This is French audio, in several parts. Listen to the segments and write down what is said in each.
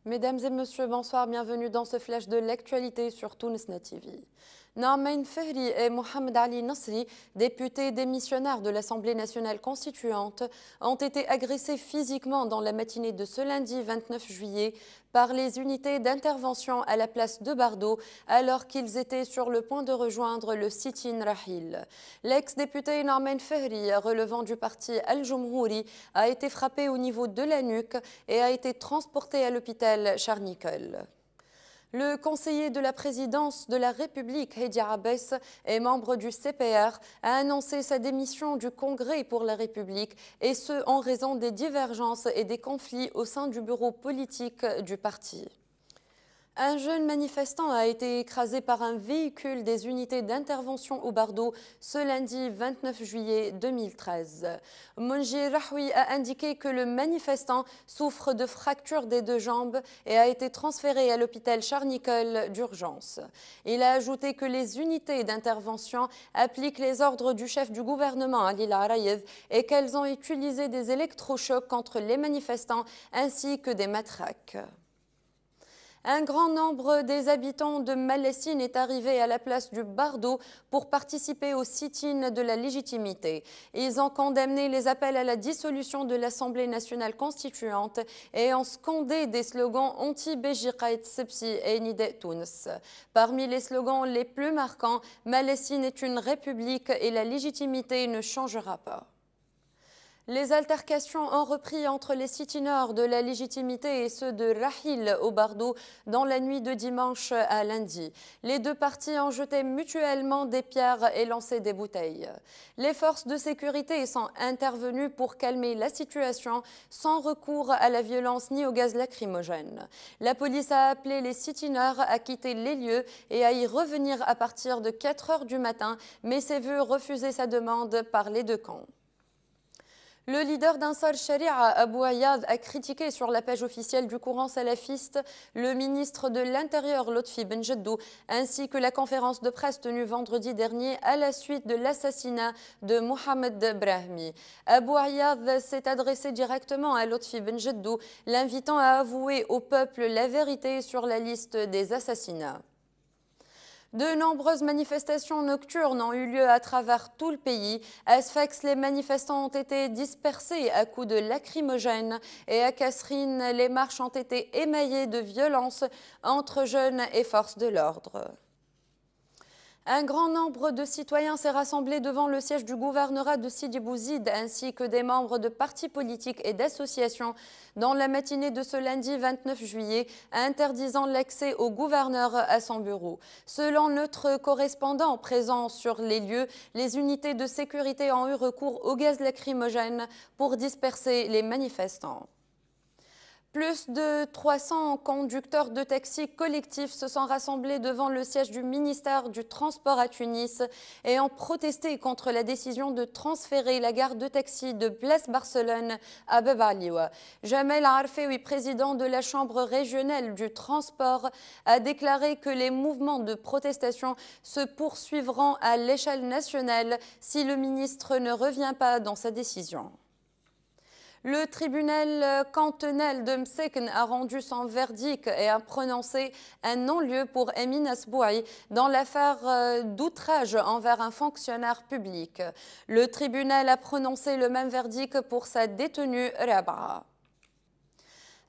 Mesdames et messieurs, bonsoir, bienvenue dans ce flash de l'actualité sur Tounesna TV. Narmain Fehri et Mohamed Ali Nasri, députés démissionnaires de l'Assemblée nationale constituante, ont été agressés physiquement dans la matinée de ce lundi 29 juillet par les unités d'intervention à la place de Bardo alors qu'ils étaient sur le point de rejoindre le sit-in Rahil. L'ex-député Narmain Fehri, relevant du parti Al-Jumhouri, a été frappé au niveau de la nuque et a été transporté à l'hôpital Charnikol. Le conseiller de la présidence de la République, Heidi Abbès, et membre du CPR, a annoncé sa démission du Congrès pour la République, et ce en raison des divergences et des conflits au sein du bureau politique du parti. Un jeune manifestant a été écrasé par un véhicule des unités d'intervention au Bardo ce lundi 29 juillet 2013. Monji Rahoui a indiqué que le manifestant souffre de fractures des deux jambes et a été transféré à l'hôpital Charnikol d'urgence. Il a ajouté que les unités d'intervention appliquent les ordres du chef du gouvernement, Ali Larayev, et qu'elles ont utilisé des électrochocs contre les manifestants ainsi que des matraques. Un grand nombre des habitants de Malessine est arrivé à la place du Bardo pour participer au sit-in de la légitimité. Ils ont condamné les appels à la dissolution de l'Assemblée nationale constituante et ont scandé des slogans anti-Béjiqaït Sepsi et Nide Tounes. Parmi les slogans les plus marquants, Malessine est une république et la légitimité ne changera pas. Les altercations ont repris entre les sit-iners de la légitimité et ceux de Rahil au Bardo dans la nuit de dimanche à lundi. Les deux partis ont jeté mutuellement des pierres et lancé des bouteilles. Les forces de sécurité sont intervenues pour calmer la situation sans recours à la violence ni au gaz lacrymogène. La police a appelé les sit-iners à quitter les lieux et à y revenir à partir de 4 heures du matin, mais s'est vu refuser sa demande par les deux camps. Le leader d'Ansar Sharia, Abou Ayad, a critiqué sur la page officielle du courant salafiste le ministre de l'Intérieur, Lotfi Benjeddou, ainsi que la conférence de presse tenue vendredi dernier à la suite de l'assassinat de Mohamed Brahmi. Abou Ayad s'est adressé directement à Lotfi Benjeddou, l'invitant à avouer au peuple la vérité sur la liste des assassinats. De nombreuses manifestations nocturnes ont eu lieu à travers tout le pays. À Sfax, les manifestants ont été dispersés à coups de lacrymogènes et à Kasserine, les marches ont été émaillées de violences entre jeunes et forces de l'ordre. Un grand nombre de citoyens s'est rassemblé devant le siège du gouvernorat de Sidi Bouzid ainsi que des membres de partis politiques et d'associations dans la matinée de ce lundi 29 juillet, interdisant l'accès au gouverneur à son bureau. Selon notre correspondant présent sur les lieux, les unités de sécurité ont eu recours au gaz lacrymogène pour disperser les manifestants. Plus de 300 conducteurs de taxis collectifs se sont rassemblés devant le siège du ministère du Transport à Tunis et ont protesté contre la décision de transférer la gare de taxi de Place Barcelone à Bab Alioua. Jamel Arfeoui, président de la Chambre régionale du transport, a déclaré que les mouvements de protestation se poursuivront à l'échelle nationale si le ministre ne revient pas dans sa décision. Le tribunal cantonal de Msekn a rendu son verdict et a prononcé un non-lieu pour Emin Asboui dans l'affaire d'outrage envers un fonctionnaire public. Le tribunal a prononcé le même verdict pour sa détenue Rabaa.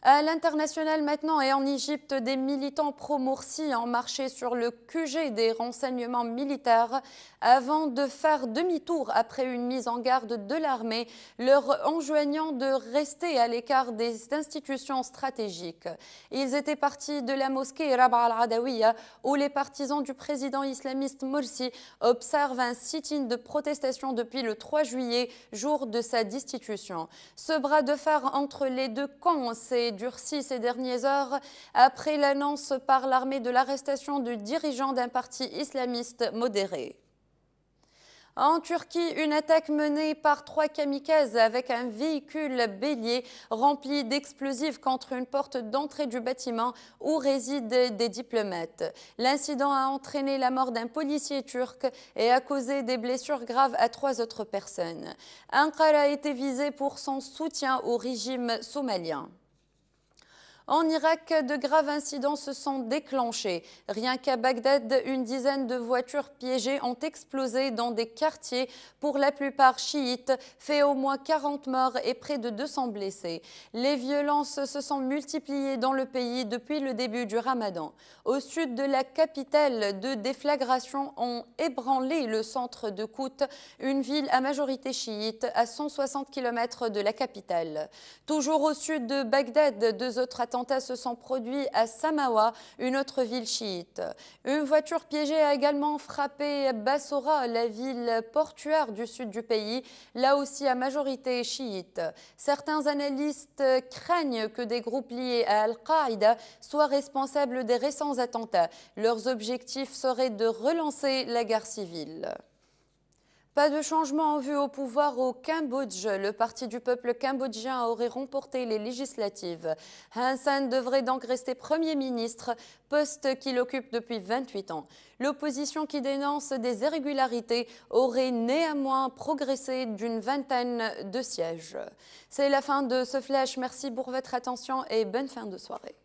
À l'international maintenant et en Égypte, des militants pro-Morsi ont marché sur le QG des renseignements militaires avant de faire demi-tour après une mise en garde de l'armée, leur enjoignant de rester à l'écart des institutions stratégiques. Ils étaient partis de la mosquée Rabaa al-Adawiya où les partisans du président islamiste Morsi observent un sit-in de protestation depuis le 3 juillet, jour de sa destitution. Ce bras de fer entre les deux camps s'est durci ces dernières heures après l'annonce par l'armée de l'arrestation du dirigeant d'un parti islamiste modéré. En Turquie, une attaque menée par 3 kamikazes avec un véhicule bélier rempli d'explosifs contre une porte d'entrée du bâtiment où résident des diplomates. L'incident a entraîné la mort d'un policier turc et a causé des blessures graves à 3 autres personnes. Ankara a été visé pour son soutien au régime somalien. En Irak, de graves incidents se sont déclenchés. Rien qu'à Bagdad, une dizaine de voitures piégées ont explosé dans des quartiers, pour la plupart chiites, fait au moins 40 morts et près de 200 blessés. Les violences se sont multipliées dans le pays depuis le début du Ramadan. Au sud de la capitale, deux déflagrations ont ébranlé le centre de Kout, une ville à majorité chiite à 160 km de la capitale. Toujours au sud de Bagdad, deux autres attentats se sont produits à Samawa, une autre ville chiite. Une voiture piégée a également frappé Bassora, la ville portuaire du sud du pays, là aussi à majorité chiite. Certains analystes craignent que des groupes liés à Al-Qaïda soient responsables des récents attentats. Leurs objectifs seraient de relancer la guerre civile. Pas de changement en vue au pouvoir au Cambodge. Le Parti du peuple cambodgien aurait remporté les législatives. Hun Sen devrait donc rester Premier ministre, poste qu'il occupe depuis 28 ans. L'opposition qui dénonce des irrégularités aurait néanmoins progressé d'une vingtaine de sièges. C'est la fin de ce flash. Merci pour votre attention et bonne fin de soirée.